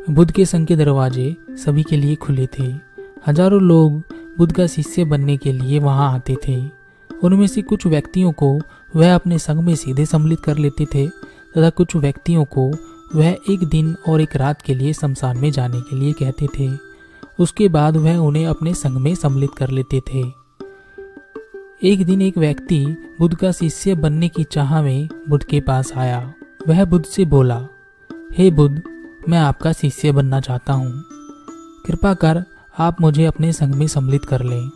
बुद्ध के संघ के दरवाजे सभी के लिए खुले थे। हजारों लोग बुद्ध का शिष्य बनने के लिए वहां आते थे। उनमें से कुछ व्यक्तियों को वह अपने संघ में सीधे सम्मिलित कर लेते थे तथा कुछ व्यक्तियों को वह एक दिन और एक रात के लिए शमशान में जाने के लिए कहते थे। उसके बाद वह उन्हें अपने संघ में सम्मिलित कर लेते थे। एक दिन एक व्यक्ति बुद्ध का शिष्य बनने की चाह में बुद्ध के पास आया। वह बुद्ध से बोला, हे बुद्ध, मैं आपका शिष्य बनना चाहता हूँ। कृपा कर आप मुझे अपने संघ में सम्मिलित कर लें।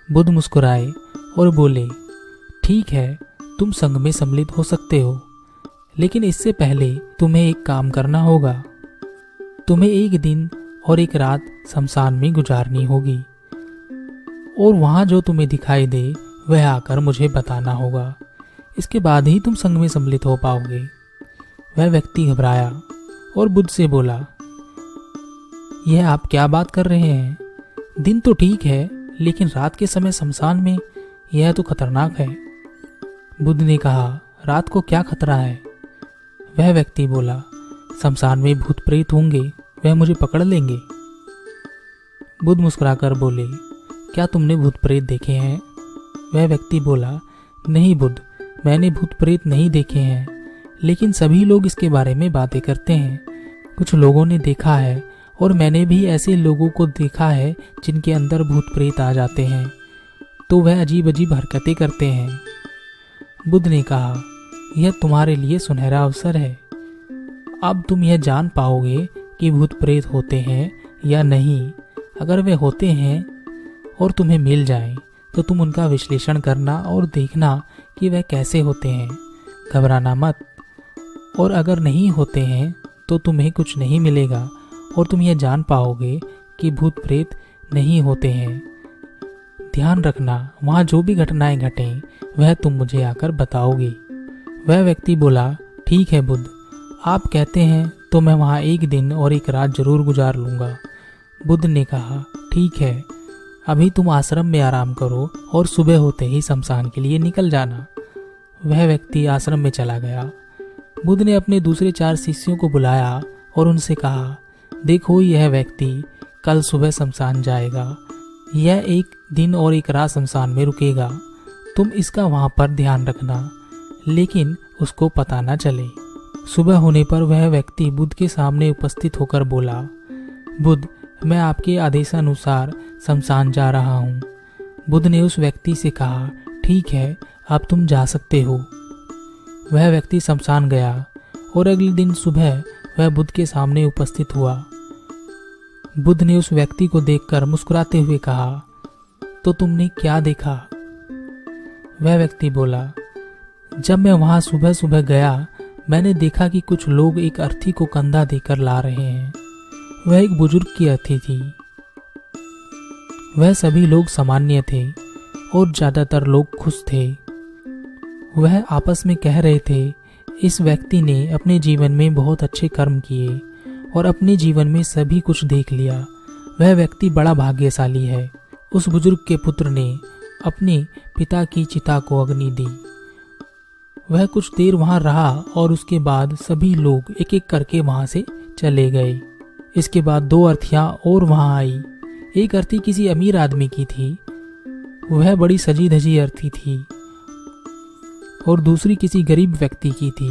बुद्ध मुस्कुराए और बोले, ठीक है, तुम संघ में सम्मिलित हो सकते हो, लेकिन इससे पहले तुम्हें एक काम करना होगा। तुम्हें एक दिन और एक रात शमशान में गुजारनी होगी और वहां जो तुम्हें दिखाई दे वह आकर मुझे बताना होगा। इसके बाद ही तुम संघ में सम्मिलित हो पाओगे। वह व्यक्ति घबराया और बुद्ध से बोला, यह आप क्या बात कर रहे हैं? दिन तो ठीक है, लेकिन रात के समय शमशान में, यह तो खतरनाक है। बुद्ध ने कहा, रात को क्या खतरा है? वह व्यक्ति बोला, शमशान में भूत प्रेत होंगे, वह मुझे पकड़ लेंगे। बुद्ध मुस्कुराकर बोले, क्या तुमने भूत प्रेत देखे हैं? वह व्यक्ति बोला, नहीं बुद्ध, मैंने भूत प्रेत नहीं देखे हैं, लेकिन सभी लोग इसके बारे में बातें करते हैं। कुछ लोगों ने देखा है और मैंने भी ऐसे लोगों को देखा है जिनके अंदर भूत प्रेत आ जाते हैं, तो वह अजीब अजीब हरकतें करते हैं। बुद्ध ने कहा, यह तुम्हारे लिए सुनहरा अवसर है। अब तुम यह जान पाओगे कि भूत प्रेत होते हैं या नहीं। अगर वे होते हैं और तुम्हें मिल जाएं, तो तुम उनका विश्लेषण करना और देखना कि वह कैसे होते हैं। घबराना मत। और अगर नहीं होते हैं तो तुम्हें कुछ नहीं मिलेगा और तुम यह जान पाओगे कि भूत प्रेत नहीं होते हैं। ध्यान रखना, वहाँ जो भी घटनाएं घटें वह तुम मुझे आकर बताओगे। वह व्यक्ति बोला, ठीक है बुद्ध, आप कहते हैं तो मैं वहाँ एक दिन और एक रात जरूर गुजार लूँगा। बुद्ध ने कहा, ठीक है, अभी तुम आश्रम में आराम करो और सुबह होते ही शमशान के लिए निकल जाना। वह व्यक्ति आश्रम में चला गया। बुद्ध ने अपने दूसरे 4 शिष्यों को बुलाया और उनसे कहा, देखो, यह व्यक्ति कल सुबह शमशान जाएगा। यह एक दिन और एक रात शमशान में रुकेगा। तुम इसका वहां पर ध्यान रखना, लेकिन उसको पता न चले। सुबह होने पर वह व्यक्ति बुद्ध के सामने उपस्थित होकर बोला, बुद्ध, मैं आपके आदेशानुसार शमशान जा रहा हूँ। बुद्ध ने उस व्यक्ति से कहा, ठीक है, अब तुम जा सकते हो। वह व्यक्ति शमशान गया और अगले दिन सुबह वह बुद्ध के सामने उपस्थित हुआ। बुद्ध ने उस व्यक्ति को देखकर मुस्कुराते हुए कहा, तो तुमने क्या देखा? वह व्यक्ति बोला, जब मैं वहां सुबह सुबह गया, मैंने देखा कि कुछ लोग एक अर्थी को कंधा देकर ला रहे हैं। वह एक बुजुर्ग की अर्थी थी। वह सभी लोग सामान्य थे और ज्यादातर लोग खुश थे। वह आपस में कह रहे थे, इस व्यक्ति ने अपने जीवन में बहुत अच्छे कर्म किए और अपने जीवन में सभी कुछ देख लिया। वह व्यक्ति बड़ा भाग्यशाली है। उस बुजुर्ग के पुत्र ने अपने पिता की चिता को अग्नि दी। वह कुछ देर वहां रहा और उसके बाद सभी लोग एक एक करके वहां से चले गए। इसके बाद 2 अर्थियां और वहां आई। एक अर्थी किसी अमीर आदमी की थी। वह बड़ी सजी धजी अर्थी थी और दूसरी किसी गरीब व्यक्ति की थी।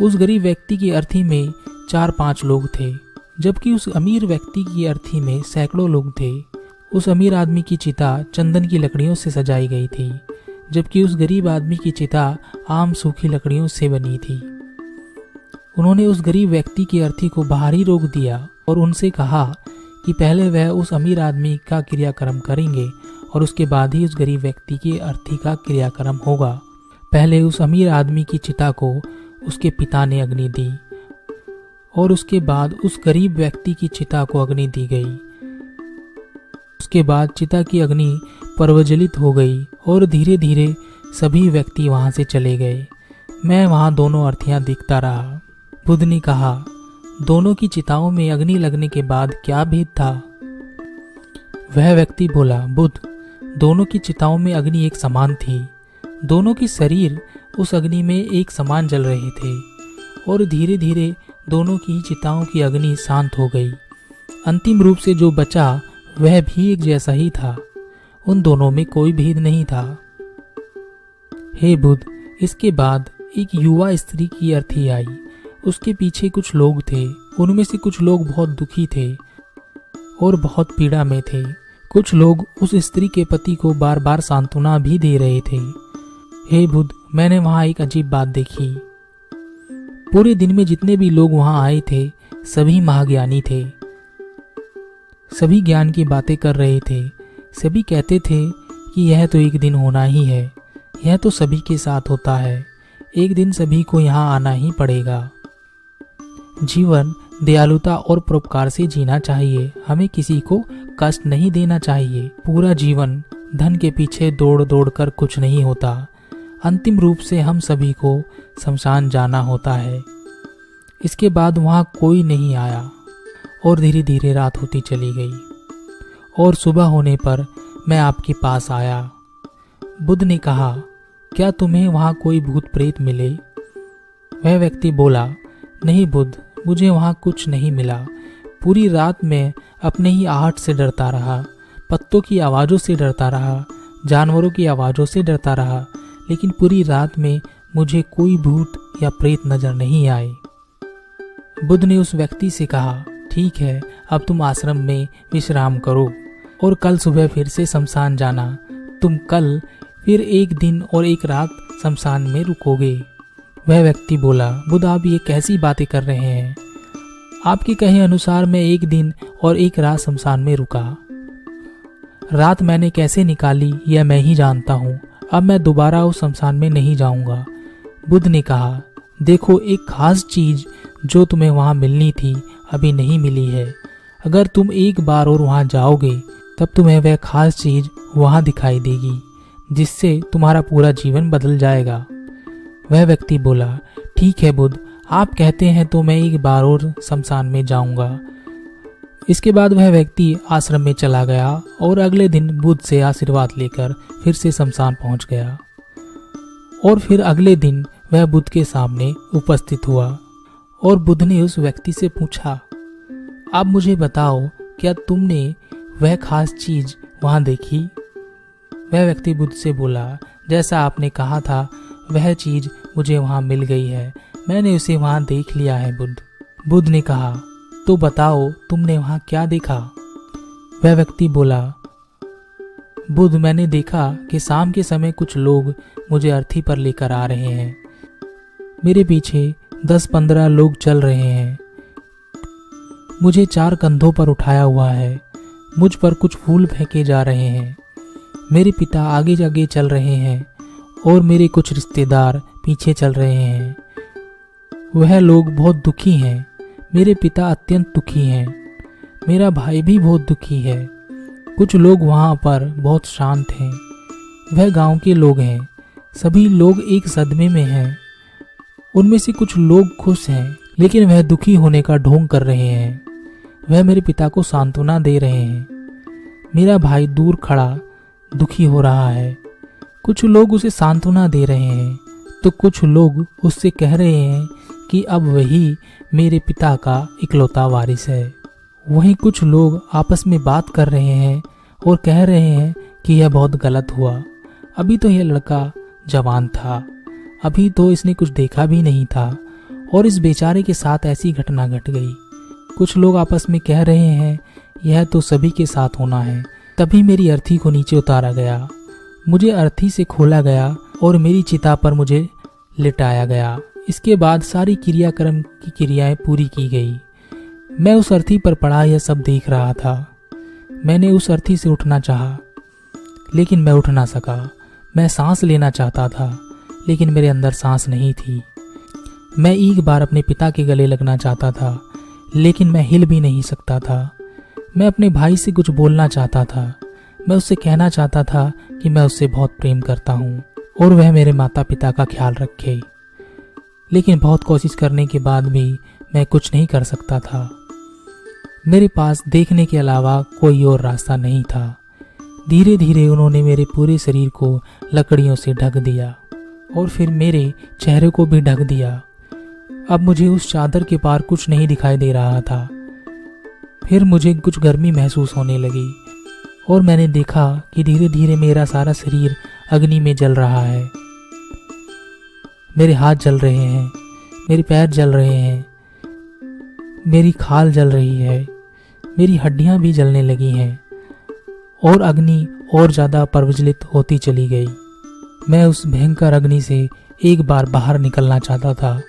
उस गरीब व्यक्ति की अर्थी में 4-5 लोग थे, जबकि उस अमीर व्यक्ति की अर्थी में सैकड़ों लोग थे। उस अमीर आदमी की चिता चंदन की लकड़ियों से सजाई गई थी, जबकि उस गरीब आदमी की चिता आम सूखी लकड़ियों से बनी थी। उन्होंने उस गरीब व्यक्ति की अर्थी को बाहर ही रोक दिया और उनसे कहा कि पहले वह उस अमीर आदमी का क्रियाक्रम करेंगे और उसके बाद ही उस गरीब व्यक्ति की अर्थी का क्रियाक्रम होगा। पहले उस अमीर आदमी की चिता को उसके पिता ने अग्नि दी और उसके बाद उस गरीब व्यक्ति की चिता को अग्नि दी गई। उसके बाद चिता की अग्नि प्रज्वलित हो गई और धीरे धीरे सभी व्यक्ति वहां से चले गए। मैं वहां दोनों अर्थियां देखता रहा। बुद्ध ने कहा, दोनों की चिताओं में अग्नि लगने के बाद क्या भेद था? वह व्यक्ति बोला, बुद्ध, दोनों की चिताओं में अग्नि एक समान थी। दोनों के शरीर उस अग्नि में एक समान जल रहे थे और धीरे धीरे दोनों की चिताओं की अग्नि शांत हो गई। अंतिम रूप से जो बचा वह भी एक जैसा ही था। उन दोनों में कोई भेद नहीं था। हे बुद्ध, इसके बाद एक युवा स्त्री की अर्थी आई। उसके पीछे कुछ लोग थे। उनमें से कुछ लोग बहुत दुखी थे और बहुत पीड़ा में थे। कुछ लोग उस स्त्री के पति को बार बार सांत्वना भी दे रहे थे। हे बुद्ध, मैंने वहां एक अजीब बात देखी। पूरे दिन में जितने भी लोग वहां आए थे सभी महाज्ञानी थे। सभी ज्ञान की बातें कर रहे थे। सभी कहते थे कि यह तो एक दिन होना ही है, यह तो सभी के साथ होता है, एक दिन सभी को यहाँ आना ही पड़ेगा। जीवन दयालुता और परोपकार से जीना चाहिए। हमें किसी को कष्ट नहीं देना चाहिए। पूरा जीवन धन के पीछे दौड़ दौड़ कर कुछ नहीं होता। अंतिम रूप से हम सभी को शमशान जाना होता है। इसके बाद वहाँ कोई नहीं आया और धीरे धीरे रात होती चली गई और सुबह होने पर मैं आपके पास आया। बुद्ध ने कहा, क्या तुम्हें वहाँ कोई भूत प्रेत मिले? वह व्यक्ति बोला, नहीं बुद्ध, मुझे वहाँ कुछ नहीं मिला। पूरी रात मैं अपने ही आहट से डरता रहा, पत्तों की आवाज़ों से डरता रहा, जानवरों की आवाज़ों से डरता रहा, लेकिन पूरी रात में मुझे कोई भूत या प्रेत नजर नहीं आए। बुद्ध ने उस व्यक्ति से कहा, ठीक है, अब तुम आश्रम में विश्राम करो और कल सुबह फिर से शमशान जाना। तुम कल फिर एक दिन और एक रात शमशान में रुकोगे। वह व्यक्ति बोला, बुद्ध, आप ये कैसी बातें कर रहे हैं? आपके कहे अनुसार मैं एक दिन और एक रात शमशान में रुका। रात मैंने कैसे निकाली यह मैं ही जानता हूँ। अब मैं दोबारा उस शमशान में नहीं जाऊंगा। बुद्ध ने कहा, देखो, एक खास चीज जो तुम्हें वहां मिलनी थी अभी नहीं मिली है। अगर तुम एक बार और वहां जाओगे तब तुम्हें वह खास चीज वहां दिखाई देगी, जिससे तुम्हारा पूरा जीवन बदल जाएगा। वह व्यक्ति बोला, ठीक है बुद्ध, आप कहते हैं तो मैं एक बार और शमशान में जाऊंगा। इसके बाद वह व्यक्ति आश्रम में चला गया और अगले दिन बुद्ध से आशीर्वाद लेकर फिर से शमशान पहुंच गया। और फिर अगले दिन वह बुद्ध के सामने उपस्थित हुआ और बुद्ध ने उस व्यक्ति से पूछा, अब मुझे बताओ, क्या तुमने वह खास चीज वहां देखी? वह व्यक्ति बुद्ध से बोला, जैसा आपने कहा था वह चीज मुझे वहां मिल गई है। मैंने उसे वहां देख लिया है बुद्ध। बुद्ध ने कहा, तो बताओ तुमने वहां क्या देखा? वह व्यक्ति बोला, बुद्ध, मैंने देखा कि शाम के समय कुछ लोग मुझे अर्थी पर लेकर आ रहे हैं। मेरे पीछे 10-15 लोग चल रहे हैं। मुझे 4 कंधों पर उठाया हुआ है। मुझ पर कुछ फूल फेंके जा रहे हैं। मेरे पिता आगे आगे चल रहे हैं और मेरे कुछ रिश्तेदार पीछे चल रहे हैं। वह लोग बहुत दुखी हैं। मेरे पिता अत्यंत दुखी हैं। मेरा भाई भी बहुत दुखी है। कुछ लोग वहाँ पर बहुत शांत हैं। वह गांव के लोग हैं। सभी लोग एक सदमे में हैं। उनमें से कुछ लोग खुश हैं, लेकिन वह दुखी होने का ढोंग कर रहे हैं। वह मेरे पिता को सांत्वना दे रहे हैं। मेरा भाई दूर खड़ा दुखी हो रहा है। कुछ लोग उसे सांत्वना दे रहे हैं तो कुछ लोग उससे कह रहे हैं कि अब वही मेरे पिता का इकलौता वारिस है। वहीं कुछ लोग आपस में बात कर रहे हैं और कह रहे हैं कि यह बहुत गलत हुआ। अभी तो यह लड़का जवान था, अभी तो इसने कुछ देखा भी नहीं था और इस बेचारे के साथ ऐसी घटना घट गई। कुछ लोग आपस में कह रहे हैं यह तो सभी के साथ होना है। तभी मेरी अर्थी को नीचे उतारा गया। मुझे अर्थी से खोला गया और मेरी चिता पर मुझे लिटाया गया। इसके बाद सारी क्रियाक्रम की क्रियाएं पूरी की गई। मैं उस अर्थी पर पड़ा यह सब देख रहा था। मैंने उस अर्थी से उठना चाहा, लेकिन मैं उठ ना सका। मैं सांस लेना चाहता था, लेकिन मेरे अंदर सांस नहीं थी। मैं एक बार अपने पिता के गले लगना चाहता था, लेकिन मैं हिल भी नहीं सकता था। मैं अपने भाई से कुछ बोलना चाहता था। मैं उससे कहना चाहता था कि मैं उससे बहुत प्रेम करता हूँ और वह मेरे माता पिता का ख्याल रखे, लेकिन बहुत कोशिश करने के बाद भी मैं कुछ नहीं कर सकता था। मेरे पास देखने के अलावा कोई और रास्ता नहीं था। धीरे धीरे उन्होंने मेरे पूरे शरीर को लकड़ियों से ढक दिया और फिर मेरे चेहरे को भी ढक दिया। अब मुझे उस चादर के पार कुछ नहीं दिखाई दे रहा था। फिर मुझे कुछ गर्मी महसूस होने लगी और मैंने देखा कि धीरे धीरे मेरा सारा शरीर अग्नि में जल रहा है। मेरे हाथ जल रहे हैं, मेरे पैर जल रहे हैं, मेरी खाल जल रही है, मेरी हड्डियां भी जलने लगी हैं और अग्नि और ज्यादा प्रज्वलित होती चली गई। मैं उस भयंकर अग्नि से एक बार बाहर निकलना चाहता था।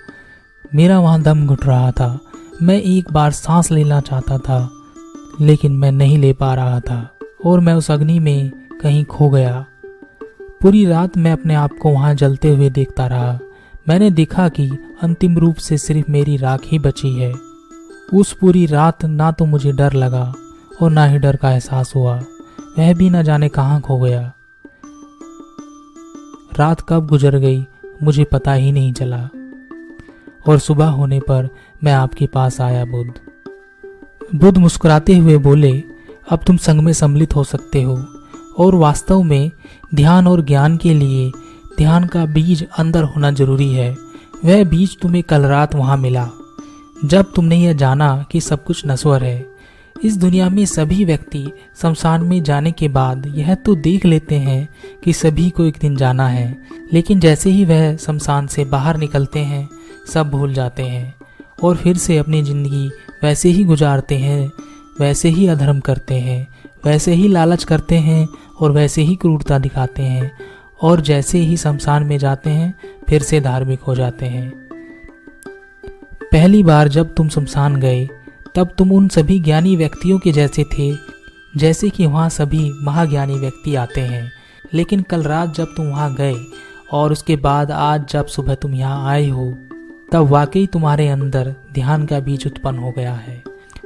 मेरा वहां दम घुट रहा था। मैं एक बार सांस लेना चाहता था, लेकिन मैं नहीं ले पा रहा था और मैं उस अग्नि में कहीं खो गया। पूरी रात मैं अपने आप को वहां जलते हुए देखता रहा। मैंने देखा कि अंतिम रूप से सिर्फ मेरी राख ही बची है। उस पूरी रात ना तो मुझे डर लगा और ना ही डर का एहसास हुआ। वह भी न जाने कहाँ खो गया। रात कब गुजर गई मुझे पता ही नहीं चला और सुबह होने पर मैं आपके पास आया। बुद्ध मुस्कुराते हुए बोले, अब तुम संग में सम्मिलित हो सकते हो और वास्तव में ध्यान और ज्ञान के लिए ध्यान का बीज अंदर होना जरूरी है। वह बीज तुम्हें कल रात वहां मिला, जब तुमने यह जाना कि सब कुछ नश्वर है। इस दुनिया में सभी व्यक्ति शमशान में जाने के बाद यह तो देख लेते हैं कि सभी को एक दिन जाना है, लेकिन जैसे ही वह शमशान से बाहर निकलते हैं सब भूल जाते हैं और फिर से अपनी जिंदगी वैसे ही गुजारते हैं, वैसे ही अधर्म करते हैं, वैसे ही लालच करते हैं और वैसे ही क्रूरता दिखाते हैं और जैसे ही शमशान में जाते हैं फिर से धार्मिक हो जाते हैं। पहली बार जब तुम शमशान गए तब तुम उन सभी ज्ञानी व्यक्तियों के जैसे थे जैसे कि वहाँ सभी महाज्ञानी व्यक्ति आते हैं। लेकिन कल रात जब तुम वहाँ गए और उसके बाद आज जब सुबह तुम यहाँ आए हो, तब वाकई तुम्हारे अंदर ध्यान का बीज उत्पन्न हो गया है।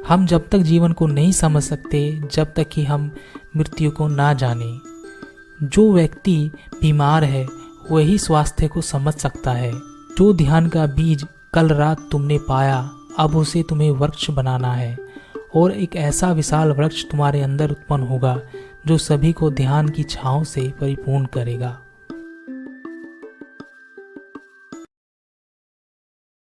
हम जब तक जीवन को नहीं समझ सकते जब तक कि हम मृत्यु को ना जाने। जो व्यक्ति बीमार है वही स्वास्थ्य को समझ सकता है। जो ध्यान का बीज कल रात तुमने पाया, अब उसे तुम्हें वृक्ष बनाना है और एक ऐसा विशाल वृक्ष तुम्हारे अंदर उत्पन्न होगा जो सभी को ध्यान की छांव से परिपूर्ण करेगा।